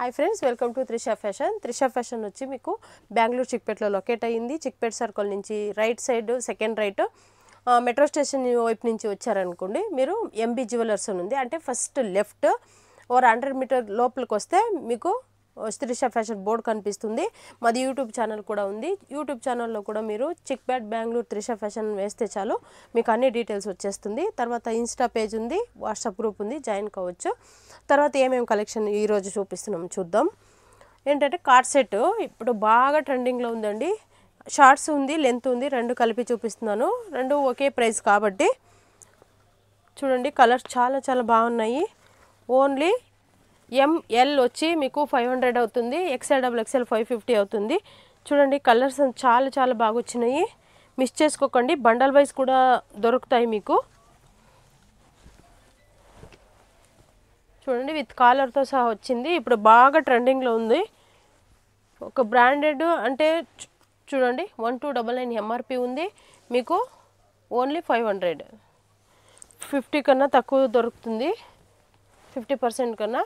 Hi friends, welcome to Trisha fashion. Trisha fashion వచ్చి మీకు Bengaluru చిక్పేటలో locate అయ్యింది. చిక్పేట సర్కిల్ నుంచి right side second right metro station వైపు నుంచి వచ్చారనుకోండి, మీరు ఎంబీ జ్యువెలర్స్ ఉంది అంటే ఫస్ట్ లెఫ్ట్ ఓర్ 100 మీటర్ లోపలికి వస్తే మీకు త్రిషా ఫ్యాషన్ బోర్డు కనిపిస్తుంది. మాది యూట్యూబ్ ఛానల్ కూడా ఉంది. యూట్యూబ్ ఛానల్లో కూడా మీరు చిక్పేట బెంగళూరు త్రిషా ఫ్యాషన్ వేస్తే చాలు మీకు అన్ని డీటెయిల్స్ వచ్చేస్తుంది. తర్వాత ఇన్స్టా పేజ్ ఉంది, వాట్సాప్ గ్రూప్ ఉంది, జాయిన్ కావచ్చు. తర్వాత ఏమేమి కలెక్షన్ ఈరోజు చూపిస్తున్నాం చూద్దాం. ఏంటంటే కార్డ్ సెట్ ఇప్పుడు బాగా ట్రెండింగ్లో ఉందండి. షార్ట్స్ ఉంది, లెంత్ ఉంది, రెండు కలిపి చూపిస్తున్నాను. రెండు ఒకే ప్రైస్ కాబట్టి చూడండి. కలర్స్ చాలా చాలా బాగున్నాయి. ఓన్లీ ఎంఎల్ వచ్చి మీకు 500 అవుతుంది, ఎక్స్ఎల్ డబుల్ ఎక్స్ఎల్ 550 అవుతుంది. చూడండి కలర్స్ చాలా చాలా బాగా వచ్చినాయి, మిస్ చేసుకోకండి. బండల్ వైజ్ కూడా దొరుకుతాయి మీకు. చూడండి విత్ కాలర్తో సహా వచ్చింది. ఇప్పుడు బాగా ట్రెండింగ్లో ఉంది. ఒక బ్రాండెడ్ అంటే చూడండి 1299 ఎంఆర్పి ఉంది, మీకు ఓన్లీ 500, 50 కన్నా తక్కువ దొరుకుతుంది, 50% కన్నా.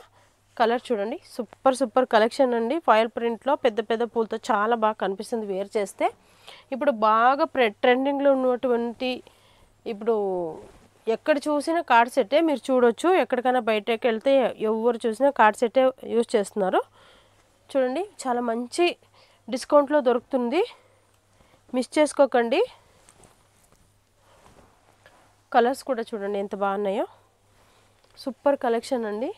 కలర్ చూడండి, సూపర్ సూపర్ కలెక్షన్ అండి. ఫాయిల్ ప్రింట్లో పెద్ద పెద్ద పూలతో చాలా బాగా కనిపిస్తుంది వేర్ చేస్తే. ఇప్పుడు బాగా ట్రెండింగ్లో ఉన్నటువంటి ఇప్పుడు ఎక్కడ చూసినా కార్డ్ సెట్టే మీరు చూడొచ్చు. ఎక్కడికైనా బయటకి వెళ్తే ఎవరు చూసినా కార్డ్ సెట్టే యూజ్ చేస్తున్నారు. చూడండి చాలా మంచి డిస్కౌంట్లో దొరుకుతుంది, మిస్ చేసుకోకండి. కలర్స్ కూడా చూడండి ఎంత బాగున్నాయో, సూపర్ కలెక్షన్ అండి.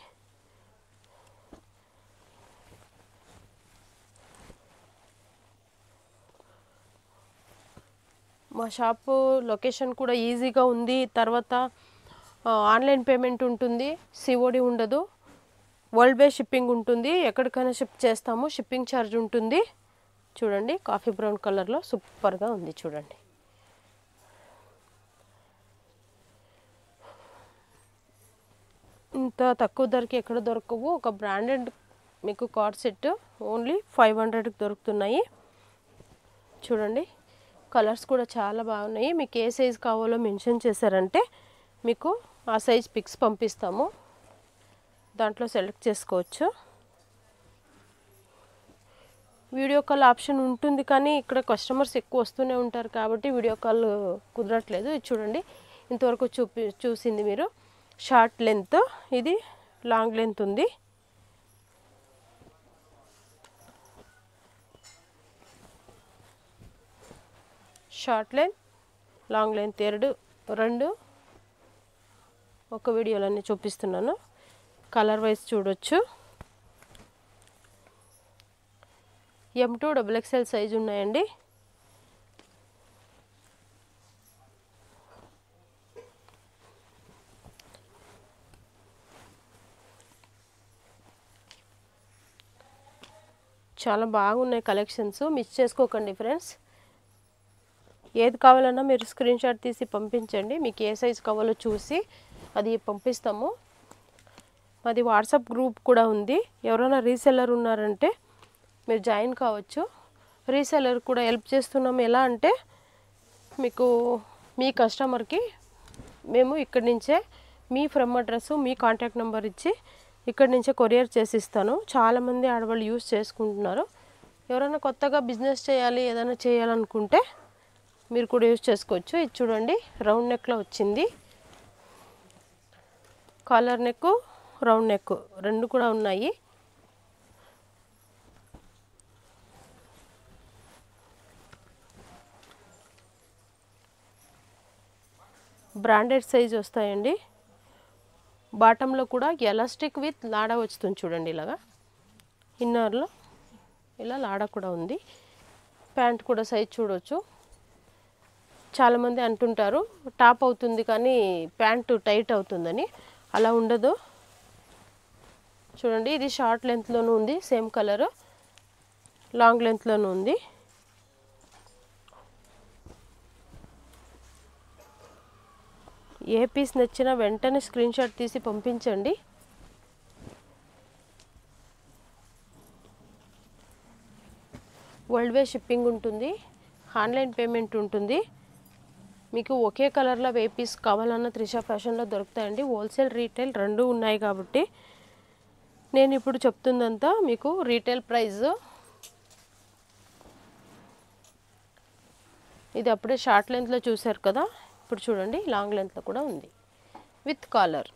మా షాపు లొకేషన్ కూడా ఈజీగా ఉంది. తర్వాత ఆన్లైన్ పేమెంట్ ఉంటుంది, సిఓడి ఉండదు, వరల్డ్ వైడ్ షిప్పింగ్ ఉంటుంది. ఎక్కడికైనా షిప్ చేస్తాము, షిప్పింగ్ ఛార్జ్ ఉంటుంది. చూడండి కాఫీ బ్రౌన్ కలర్లో సూపర్గా ఉంది. చూడండి ఇంత తక్కువ ధరకి ఎక్కడ దొరకవు. ఒక బ్రాండెడ్ మీకు కార్డ్ సెట్ ఓన్లీ 500కి దొరుకుతున్నాయి. చూడండి కలర్స్ కూడా చాలా బాగున్నాయి. మీకు ఏ సైజ్ కావాలో మెన్షన్ చేశారంటే మీకు ఆ సైజ్ పిక్స్ పంపిస్తాము, దాంట్లో సెలెక్ట్ చేసుకోవచ్చు. వీడియో కాల్ ఆప్షన్ ఉంటుంది కానీ ఇక్కడ కస్టమర్స్ ఎక్కువ వస్తూనే ఉంటారు కాబట్టి వీడియో కాల్ కుదరట్లేదు. ఇది చూడండి ఇంతవరకు చూసింది మీరు షార్ట్ లెంత్, ఇది లాంగ్ లెంత్ ఉంది. షార్ట్ లెంత్, లాంగ్ లెంత్ రెండు ఒక వీడియోలోనే చూపిస్తున్నాను. కలర్ వైజ్ చూడొచ్చు. M2 XXL సైజు ఉన్నాయండి. చాలా బాగున్నాయి కలెక్షన్స్, మిస్ చేసుకోకండి ఫ్రెండ్స్. ఏది కావాలన్నా మీరు స్క్రీన్ షాట్ తీసి పంపించండి. మీకు ఏ సైజ్ కావాలో చూసి అది పంపిస్తాము. మాది వాట్సాప్ గ్రూప్ కూడా ఉంది. ఎవరైనా రీసెల్లర్ ఉన్నారంటే మీరు జాయిన్ కావచ్చు. రీసెల్లర్ కూడా హెల్ప్ చేస్తున్నాము. ఎలా అంటే మీకు మీ కస్టమర్కి మేము ఇక్కడి నుంచే me from address, me contact number ఇచ్చి ఇక్కడి నుంచే కొరియర్ చేసి ఇస్తాను. చాలామంది ఆడవాళ్ళు యూస్ చేసుకుంటున్నారు. ఎవరైనా కొత్తగా బిజినెస్ చేయాలి, ఏదైనా చేయాలనుకుంటే మీరు కూడా యూజ్ చేసుకోవచ్చు. ఇది చూడండి రౌండ్ నెక్లో వచ్చింది. కాలర్ నెక్, రౌండ్ నెక్ రెండు కూడా ఉన్నాయి. బ్రాండెడ్ సైజ్ వస్తాయండి. బాటంలో కూడా ఎలాస్టిక్ విత్ లాడా వస్తుంది చూడండి. ఇలాగా ఇన్నర్లో ఇలా లాడా కూడా ఉంది. ప్యాంట్ కూడా సైజ్ చూడవచ్చు. చాలామంది అంటుంటారు టాప్ అవుతుంది కానీ ప్యాంటు టైట్ అవుతుందని, అలా ఉండదు. చూడండి ఇది షార్ట్ లెంత్లోనూ ఉంది, సేమ్ కలర్, లాంగ్ లెంత్లోనూ ఉంది. ఏ పీస్ నచ్చినా వెంటనే స్క్రీన్ షాట్ తీసి పంపించండి. వరల్డ్ వైడ్ షిప్పింగ్ ఉంటుంది, ఆన్లైన్ పేమెంట్ ఉంటుంది. మీకు ఒకే కలర్లో ఏ పీస్ కావాలన్నా త్రిషా ఫ్యాషన్లో దొరుకుతాయండి. హోల్సేల్ రీటైల్ రెండు ఉన్నాయి కాబట్టి నేను ఇప్పుడు చెప్తుందంతా మీకు రీటైల్ ప్రైస్. ఇది అప్పుడే షార్ట్ లెంత్లో చూసారు కదా, ఇప్పుడు చూడండి లాంగ్ లెంత్లో కూడా ఉంది విత్ కాలర్.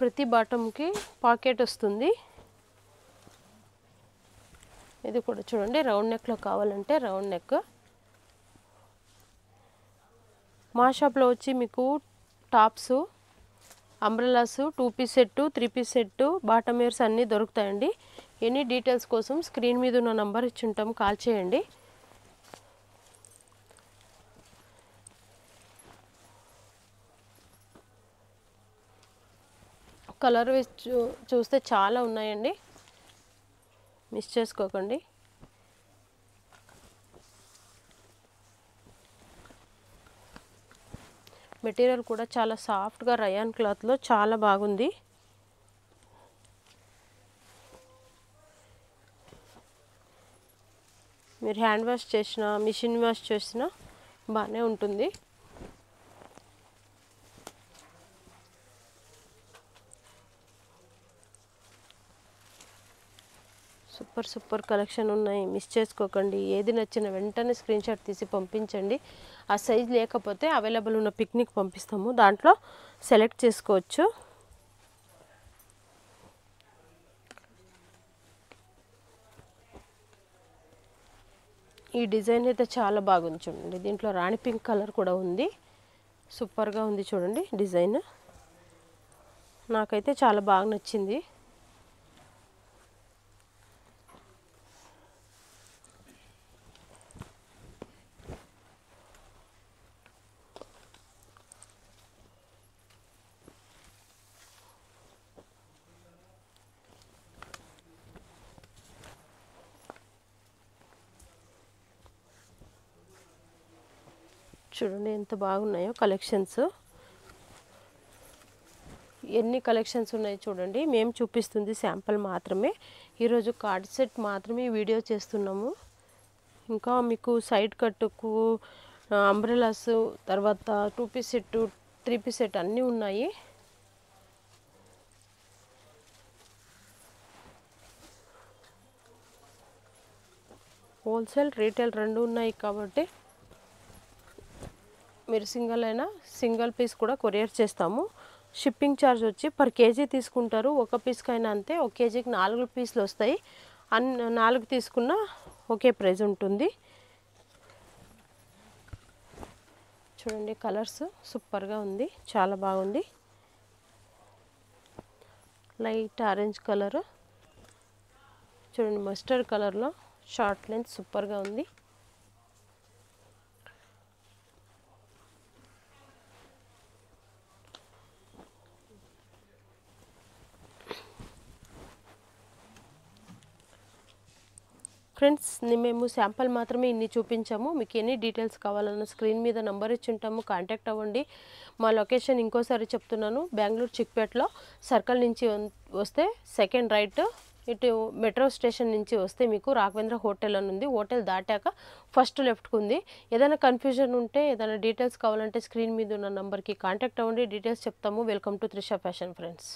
ప్రతి బాటంకి పాకెట్ వస్తుంది. ఇది కూడా చూడండి రౌండ్ నెక్లో కావాలంటే రౌండ్ నెక్. మా షాప్లో వచ్చి మీకు tops, umbrellas, 2 piece set, 3 piece set, bottom wears అన్నీ దొరుకుతాయండి. ఎనీ డీటెయిల్స్ కోసం స్క్రీన్ మీద ఉన్న నంబర్ ఇచ్చి ఉంటాం, కాల్ చేయండి. కలర్ చూస్తే చాలా ఉన్నాయండి, మిస్ చేసుకోకండి. మెటీరియల్ కూడా చాలా సాఫ్ట్గా రయాన్ క్లాత్లో చాలా బాగుంది. మీరు హ్యాండ్ వాష్ చేసినా మిషన్ వాష్ చేసినా బాగానే ఉంటుంది. సూపర్ సూపర్ కలెక్షన్ ఉన్నాయి, మిస్ చేసుకోకండి. ఏది నచ్చిన వెంటనే స్క్రీన్ షాట్ తీసి పంపించండి. ఆ సైజ్ లేకపోతే అవైలబుల్ ఉన్న పిక్నిక్ పంపిస్తాము, దాంట్లో సెలెక్ట్ చేసుకోవచ్చు. ఈ డిజైన్ అయితే చాలా బాగుంది చూడండి. దీంట్లో రాణి పింక్ కలర్ కూడా ఉంది, సూపర్గా ఉంది చూడండి డిజైన్. నాకైతే చాలా బాగా నచ్చింది. చూడండి ఎంత బాగున్నాయో కలెక్షన్స్. ఎన్ని కలెక్షన్స్ ఉన్నాయి చూడండి. మేము చూపిస్తుంది శాంపుల్ మాత్రమే, ఈరోజు కార్డ్ సెట్ మాత్రమే వీడియో చేస్తున్నాము. ఇంకా మీకు సైడ్ కట్టుకు అంబ్రెలాస్, తర్వాత 2 పీస్ సెట్, 3 పీస్ సెట్ అన్నీ ఉన్నాయి. హోల్సేల్ రీటైల్ రెండు ఉన్నాయి కాబట్టి మీరు సింగిల్ పీస్ కూడా కొరియర్ చేస్తాము. షిప్పింగ్ ఛార్జ్ వచ్చి పర్ కేజీ తీసుకుంటారు. ఒక పీస్కైనా అంతే. ఒక కేజీకి 4 పీసులు వస్తాయి. 4 తీసుకున్న ఒకే ప్రైస్ ఉంటుంది. చూడండి కలర్స్ సూపర్గా ఉంది, చాలా బాగుంది. లైట్ ఆరెంజ్ కలర్, చూడండి మస్టర్డ్ కలర్లో షార్ట్ లెంత్ సూపర్గా ఉంది. ఫ్రెండ్స్ మేము శాంపుల్ మాత్రమే ఇన్ని చూపించాము. మీకు ఎన్ని డీటెయిల్స్ కావాలన్నా స్క్రీన్ మీద నెంబర్ ఇచ్చి ఉంటాము, కాంటాక్ట్ అవ్వండి. మా లొకేషన్ ఇంకోసారి చెప్తున్నాను, బెంగళూరు చిక్పేటలో సర్కిల్ నుంచి వస్తే సెకండ్ రైట్, ఇటు మెట్రో స్టేషన్ నుంచి వస్తే మీకు రాఘవేంద్ర హోటల్ అని ఉంది. హోటల్ దాటాక ఫస్ట్ లెఫ్ట్కి ఉంది. ఏదైనా కన్ఫ్యూజన్ ఉంటే, ఏదైనా డీటెయిల్స్ కావాలంటే స్క్రీన్ మీద ఉన్న నెంబర్కి కాంటాక్ట్ అవ్వండి, డీటెయిల్స్ చెప్తాము. Welcome to Trisha fashion friends.